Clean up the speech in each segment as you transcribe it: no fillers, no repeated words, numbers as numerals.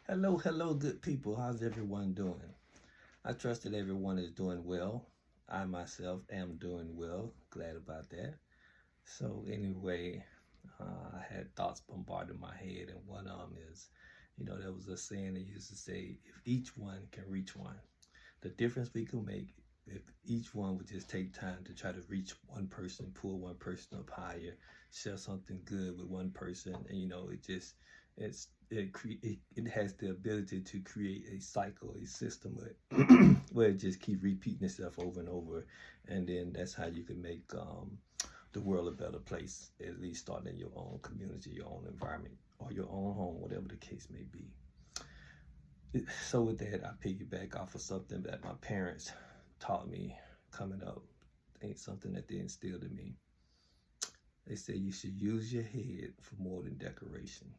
Hello, good people. How's everyone doing? I trust that everyone is doing well. I myself am doing well. Glad about that. So, anyway, I had thoughts bombarding my head, and one of them is, there was a saying that used to say, if each one can reach one, the difference we can make if each one would just take time to try to reach one person, pull one person up higher, share something good with one person, and it has the ability to create a cycle, a system where it just keep repeating itself over and over, and then that's how you can make the world a better place. At least starting in your own community, your own environment, or your own home, whatever the case may be. So with that, I piggyback off of something that my parents taught me coming up. Ain't something that they instilled in me. They say you should use your head for more than decoration.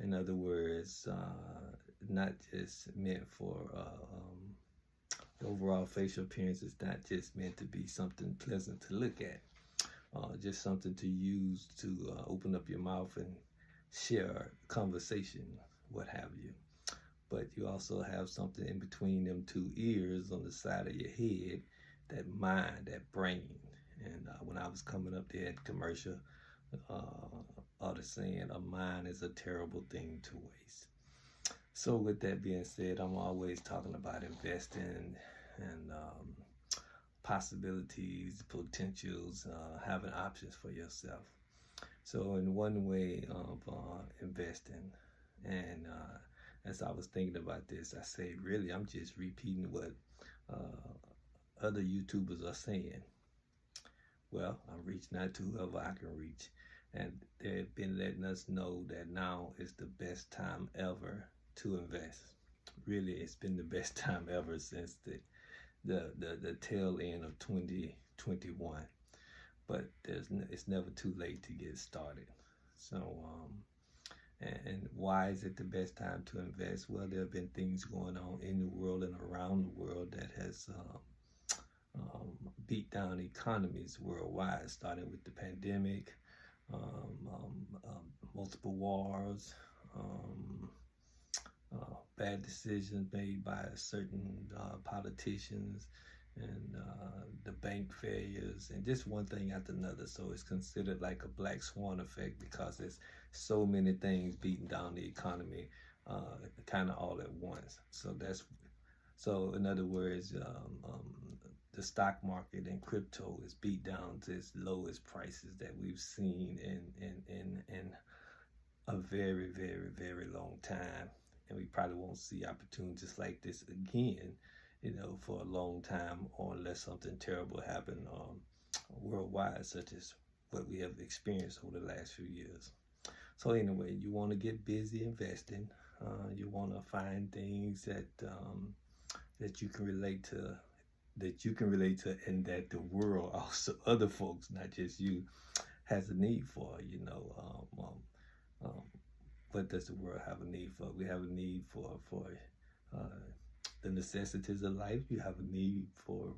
In other words, not just meant for the overall facial appearance. Is not just meant to be something pleasant to look at. Just something to use to open up your mouth and share conversation, what have you. But you also have something in between them two ears on the side of your head, that mind, that brain. And when I was coming up, they had commercial the saying, a mind is a terrible thing to waste. So with that being said, I'm always talking about investing and possibilities, potentials, having options for yourself. So in one way of investing, and as I was thinking about this, I say, really, I'm just repeating what other YouTubers are saying. Well, I'm reaching out to whoever I can reach, and they've been letting us know that now is the best time ever to invest. Really, it's been the best time ever since the tail end of 2021. But it's never too late to get started. So and why is it the best time to invest? Well, there have been things going on in the world and around the world that has beat down economies worldwide, starting with the pandemic, multiple wars, bad decisions made by certain politicians, and the bank failures, and just one thing after another. So it's considered like a black swan effect because there's so many things beating down the economy, kind of all at once. So in other words, the stock market and crypto is beat down to its lowest prices that we've seen in a very, very, very long time. And we probably won't see opportunities like this again, for a long time, or unless something terrible happened worldwide, such as what we have experienced over the last few years. So anyway, you want to get busy investing. You want to find things that you can relate to, and that the world, also other folks, not just you, has a need for. What does the world have a need for? We have a need for uh, the necessities of life. You have a need for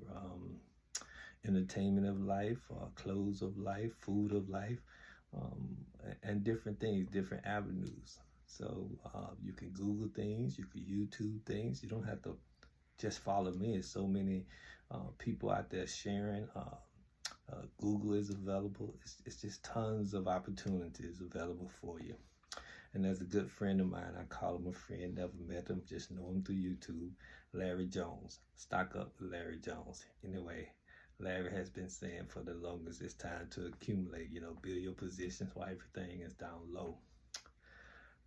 entertainment of life, clothes of life, food of life, um, and different things, different avenues. So you can Google things, you can YouTube things. You don't have to just follow me. There's so many people out there sharing. Google is available. It's just tons of opportunities available for you. And there's a good friend of mine. I call him a friend. Never met him. Just know him through YouTube. Larry Jones. Stock up with Larry Jones. Anyway, Larry has been saying for the longest, it's time to accumulate. Build your positions while everything is down low.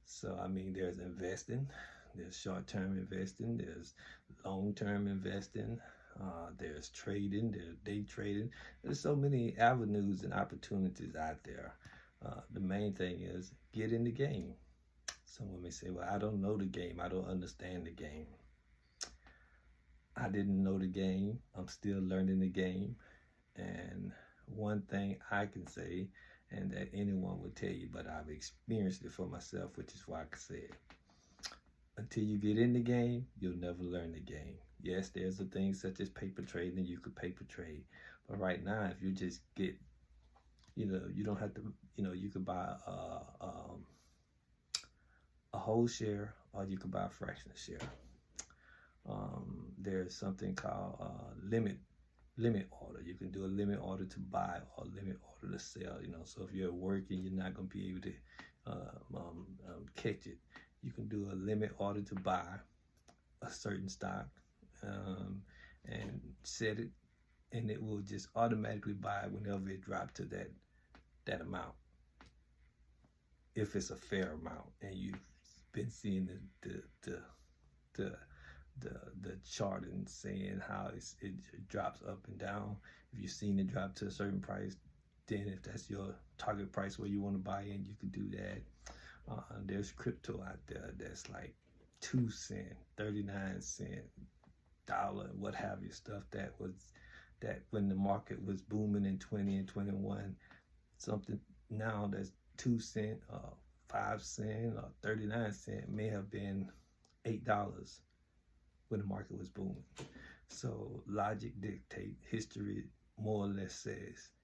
So I mean, there's investing. There's short-term investing. There's long-term investing. There's trading. There's day trading. There's so many avenues and opportunities out there. The main thing is get in the game. Someone may say, well, I don't know the game. I don't understand the game. I didn't know the game. I'm still learning the game. And one thing I can say, and that anyone would tell you, but I've experienced it for myself, which is why I can say it. Until you get in the game, you'll never learn the game. Yes, there's the things such as paper trading. You could paper trade. But right now, if you just get, you don't have to, you could buy a whole share, or you can buy a fractional share. There's something called limit order. You can do a limit order to buy or limit order to sell. So if you're at work and you're not going to be able to catch it, you can do a limit order to buy a certain stock and set it, and it will just automatically buy whenever it drops to that amount, if it's a fair amount, and you've been seeing the chart and saying how it drops up and down. If you've seen it drop to a certain price, then if that's your target price where you want to buy in, you can do that. There's crypto out there that's like 2 cents, 39 cents, dollar, what have you, stuff that when the market was booming in 20 and 21, something now that's 2 cents, 5 cents, or 39 cents may have been $8 when the market was booming. So logic dictate, history more or less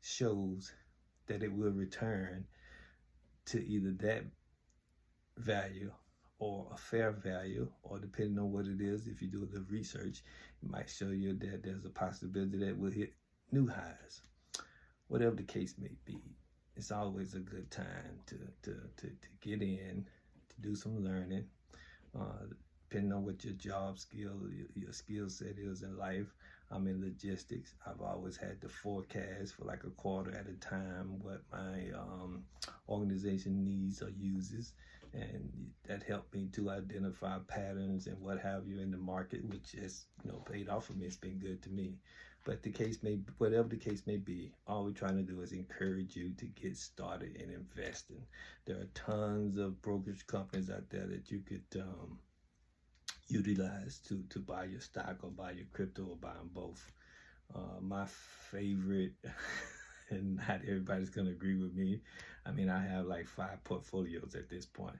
shows that it will return to either that value or a fair value, or depending on what it is, if you do a little research, it might show you that there's a possibility that will hit new highs. Whatever the case may be, it's always a good time to get in, to do some learning, depending on what your job skill, your skill set is in life. I'm in logistics. I've always had to forecast for like a quarter at a time what my organization needs or uses, and that helped me to identify patterns and what have you in the market, which has paid off for me. It's been good to me. But whatever the case may be, all we're trying to do is encourage you to get started in investing. There are tons of brokerage companies out there that you could utilize to buy your stock or buy your crypto, or buy them both. My favorite, and not everybody's gonna agree with me. I mean, I have like 5 portfolios at this point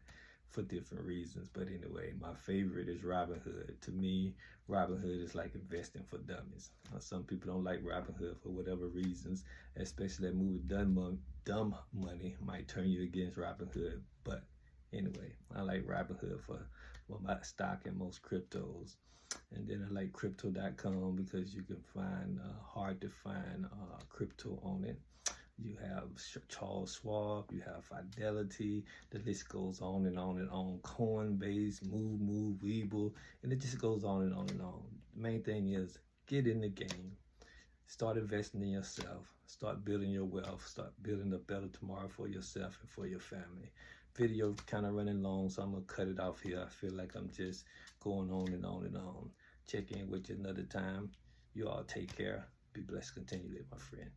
for different reasons. But anyway, my favorite is Robinhood. To me, Robinhood is like investing for dummies. Some people don't like Robinhood for whatever reasons, especially that movie Dumb Money might turn you against Robinhood. But anyway, I like Robinhood for my stock and most cryptos. And then I like crypto.com because you can find hard to find crypto on it. You have Charles Schwab, you have Fidelity, the list goes on and on and on. Coinbase, Move, Webull, and it just goes on and on and on. The main thing is get in the game, start investing in yourself, start building your wealth, start building a better tomorrow for yourself and for your family. Video kind of running long, so I'm gonna cut it off here. I feel like I'm just going on and on and on. Check in with you another time. You all take care. Be blessed continually, my friend.